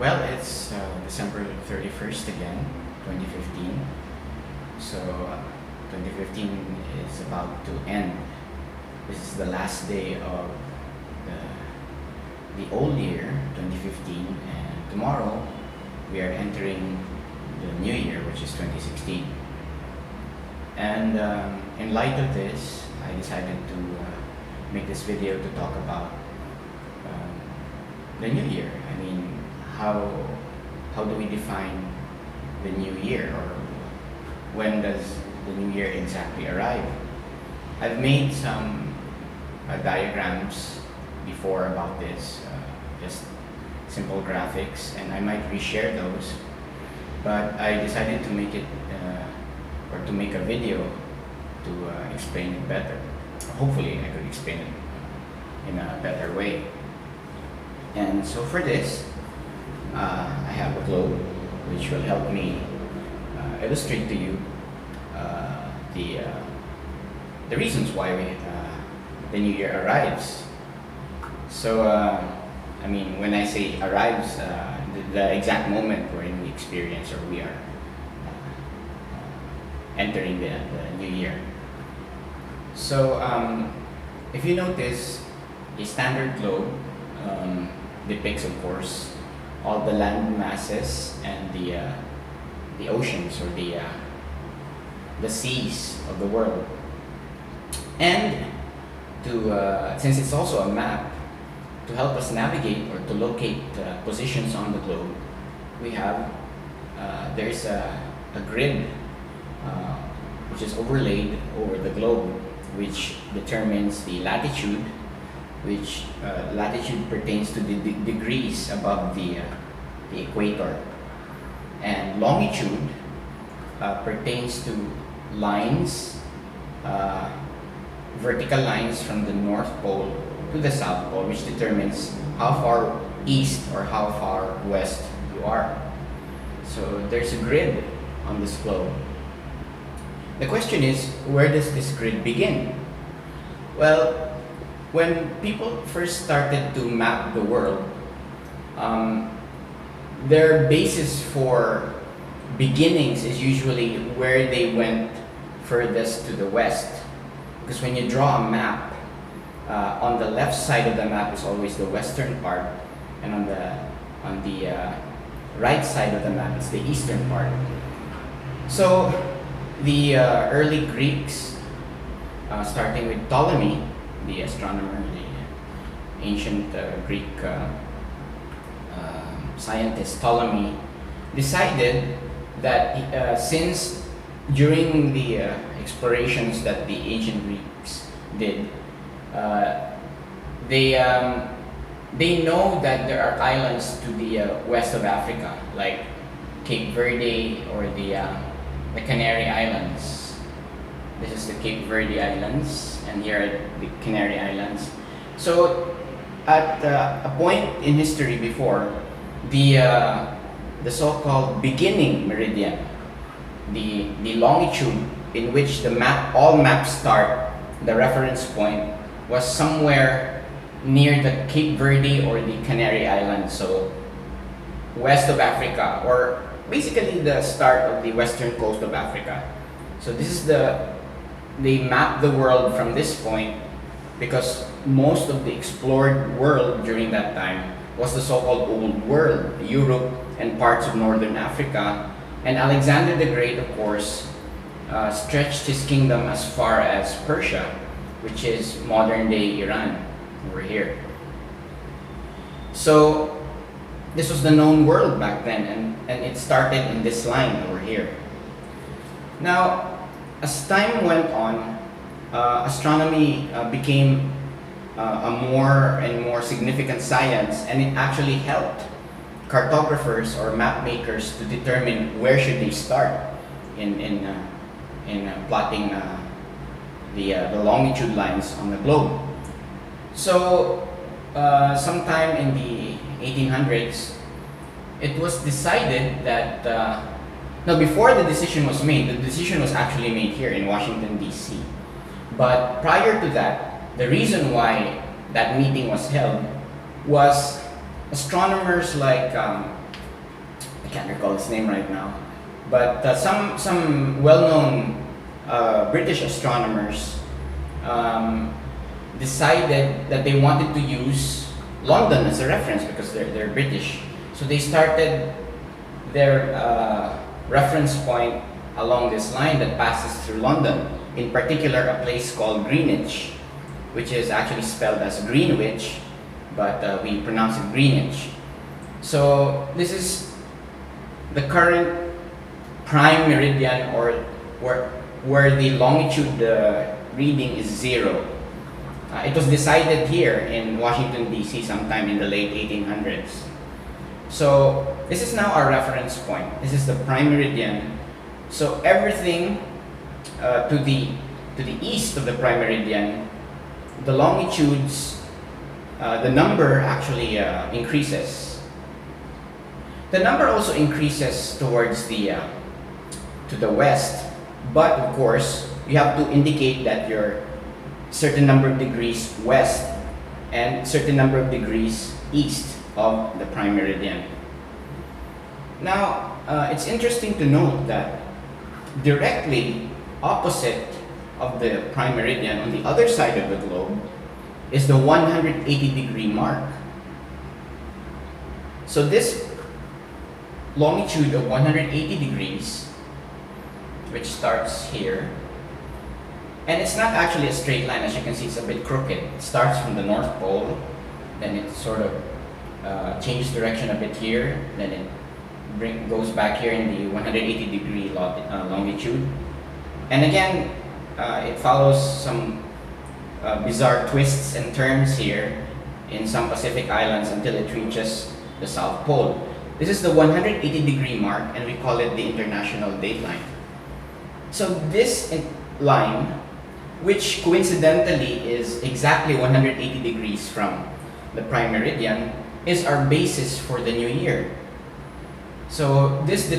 Well, it's December 31st again, 2015. So 2015 is about to end. This is the last day of the old year, 2015, and tomorrow we are entering the new year, which is 2016. And in light of this, I decided to make this video to talk about the new year. I mean, how do we define the new year, or when does the new year exactly arrive? I've made some diagrams before about this, just simple graphics, and I might reshare those, but I decided to make it or to make a video to explain it better. Hopefully I could explain it in a better way. And so for this, I have a globe which will help me illustrate to you the reasons why the new year arrives. So I mean, when I say arrives, the exact moment wherein we experience, or we are entering the new year. So if you notice, a standard globe depicts, of course, all the land masses and the oceans, or the seas of the world. And to since it's also a map, to help us navigate or to locate positions on the globe, we have there's a grid which is overlaid over the globe, which determines the latitude, which latitude pertains to the degrees above the equator, and longitude pertains to lines, vertical lines from the North Pole to the South Pole, which determines how far east or how far west you are. So there's a grid on this globe. The question is, where does this grid begin? Well, when people first started to map the world, their basis for beginnings is usually where they went furthest to the west. Because when you draw a map, on the left side of the map is always the western part, and on the right side of the map is the eastern part. So the early Greeks, starting with Ptolemy, the astronomer, the ancient Greek scientist Ptolemy, decided that since during the explorations that the ancient Greeks did, they know that there are islands to the west of Africa, like Cape Verde or the Canary Islands. This is the Cape Verde Islands, and here are the Canary Islands. So at a point in history before, the so-called beginning meridian, the longitude in which all maps start, the reference point, was somewhere near the Cape Verde or the Canary Islands, so west of Africa, or basically the start of the western coast of Africa. So this is they mapped the world from this point, because most of the explored world during that time was the so-called Old World, Europe and parts of northern Africa. And Alexander the Great, of course, stretched his kingdom as far as Persia, which is modern-day Iran, over here. So this was the known world back then, and it started in this line over here. Now, as time went on, astronomy became a more and more significant science, and it actually helped cartographers or map makers to determine where should they start in plotting the longitude lines on the globe. So sometime in the 1800s, it was decided that now, before the decision was made, the decision was actually made here in Washington, D.C. But prior to that, the reason why that meeting was held was astronomers like can't recall his name right now, but some well-known British astronomers decided that they wanted to use London as a reference because they're British. So they started their reference point along this line that passes through London, in particular a place called Greenwich, which is actually spelled as Greenwich, but we pronounce it Greenwich. So this is the current Prime Meridian, or where the longitude reading is 0. It was decided here in Washington, D.C. sometime in the late 1800s. So this is now our reference point. This is the Prime Meridian. So everything to the east of the Prime Meridian, the longitudes, the number actually increases. The number also increases towards to the west, but of course you have to indicate that you're certain number of degrees west and certain number of degrees east of the Prime Meridian. Now, it's interesting to note that directly opposite of the Prime Meridian on the other side of the globe is the 180-degree mark. So this longitude of 180 degrees, which starts here, and it's not actually a straight line. As you can see, it's a bit crooked. It starts from the North Pole, then it sort of changes direction a bit here, then it goes back here in the 180-degree longitude. And again, it follows some bizarre twists and turns here in some Pacific islands until it reaches the South Pole. This is the 180-degree mark, and we call it the international dateline. So this line, which coincidentally is exactly 180 degrees from the Prime Meridian, is our basis for the new year. So this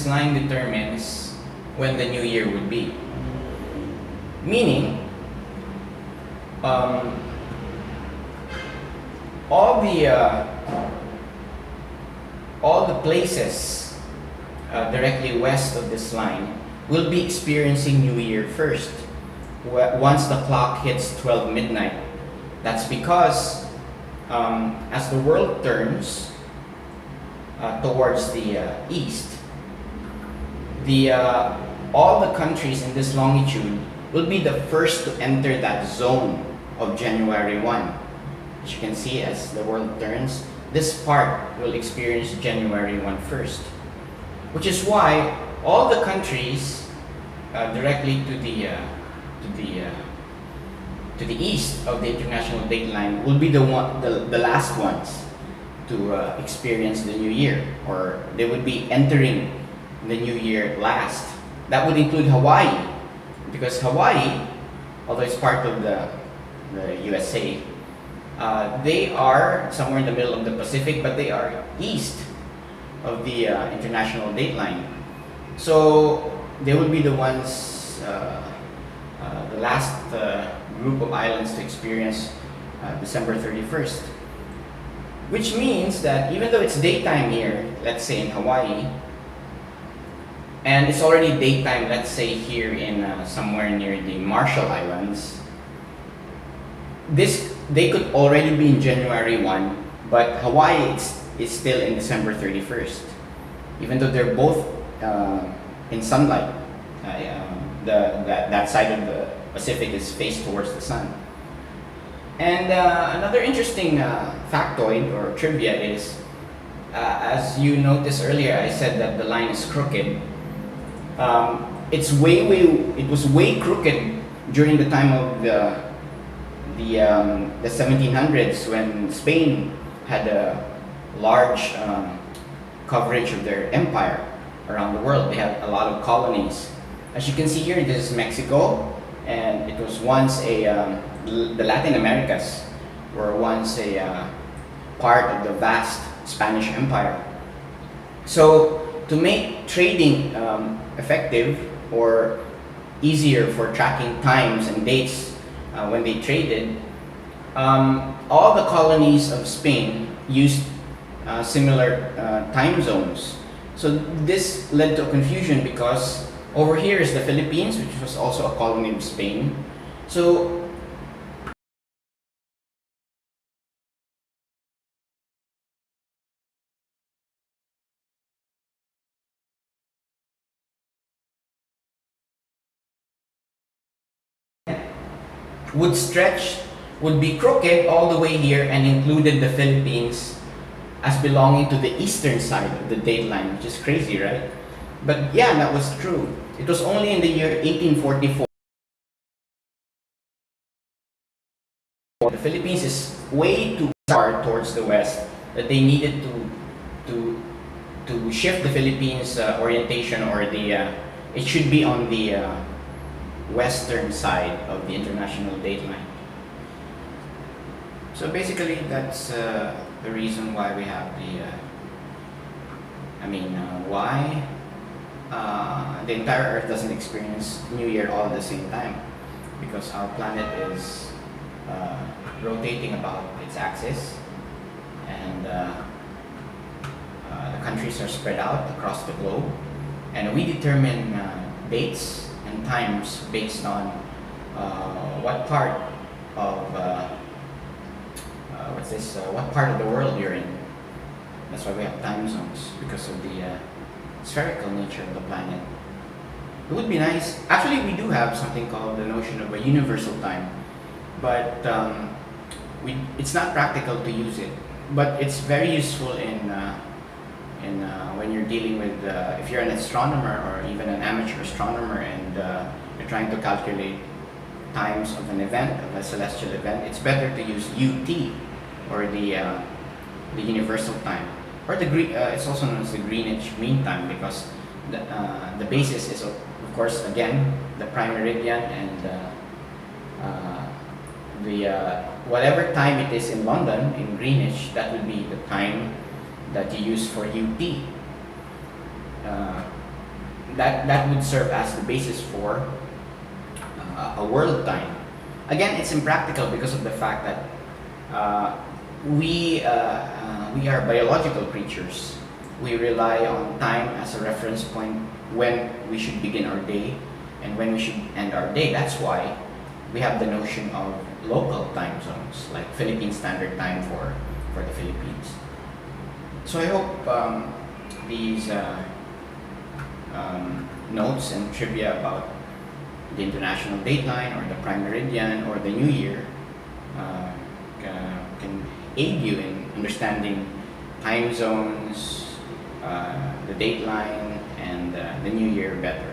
line determines when the new year would be. Meaning, all the places directly west of this line will be experiencing New Year first, once the clock hits 12 midnight. That's because as the world turns towards the east, all the countries in this longitude will be the first to enter that zone of January 1. As you can see, as the world turns, this part will experience January 1 first, which is why all the countries directly to the east of the international dateline will be the last ones to experience the new year, or they would be entering the new year last. That would include Hawaii, because Hawaii, although it's part of the USA, they are somewhere in the middle of the Pacific, but they are east of the international dateline. So they will be the ones, the last group of islands to experience December 31st. Which means that even though it's daytime here, let's say in Hawaii, and it's already daytime, let's say here in somewhere near the Marshall Islands, they could already be in January 1, but Hawaii is still in December 31st, even though they're both in sunlight. That side of the Pacific is faced towards the sun. And another interesting factoid or trivia is, as you noticed earlier, I said that the line is crooked. It was way crooked during the time of the 1700s, when Spain had a large coverage of their empire around the world. They had a lot of colonies. As you can see here, this is Mexico, and it was once the Latin Americas were once a part of the vast Spanish Empire. So to make trading effective or easier for tracking times and dates when they traded, all the colonies of Spain used similar time zones. So this led to confusion because over here is the Philippines, which was also a colony of Spain. So would stretch, would be crooked all the way here and included the Philippines as belonging to the eastern side of the dateline, which is crazy, right? But yeah, that was true. It was only in the year 1844. The Philippines is way too far towards the west that they needed to to shift the Philippines orientation, or it should be on the western side of the international dateline. So basically, that's the reason why we have why the entire Earth doesn't experience New Year all at the same time, because our planet is rotating about its axis, and the countries are spread out across the globe, and we determine dates and times based on what part of what part of the world you're in. That's why we have time zones, because of the spherical nature of the planet. It would be nice. Actually, we do have something called the notion of a universal time, but it's not practical to use it. But it's very useful in when you're dealing with if you're an astronomer or even an amateur astronomer, and you're trying to calculate times of an event, of a celestial event. It's better to use UT, or the universal time, or it's also known as the Greenwich Mean Time, because the basis is of course again the Prime Meridian, and whatever time it is in London, in Greenwich, that would be the time that you use for UT. That would serve as the basis for a world time. Again, it's impractical because of the fact that we are biological creatures. We rely on time as a reference point when we should begin our day and when we should end our day. That's why we have the notion of local time zones, like Philippine Standard Time for the Philippines. So I hope these notes and trivia about the international dateline, or the Prime Meridian, or the New Year can aid you in understanding time zones, the dateline, and the New Year better.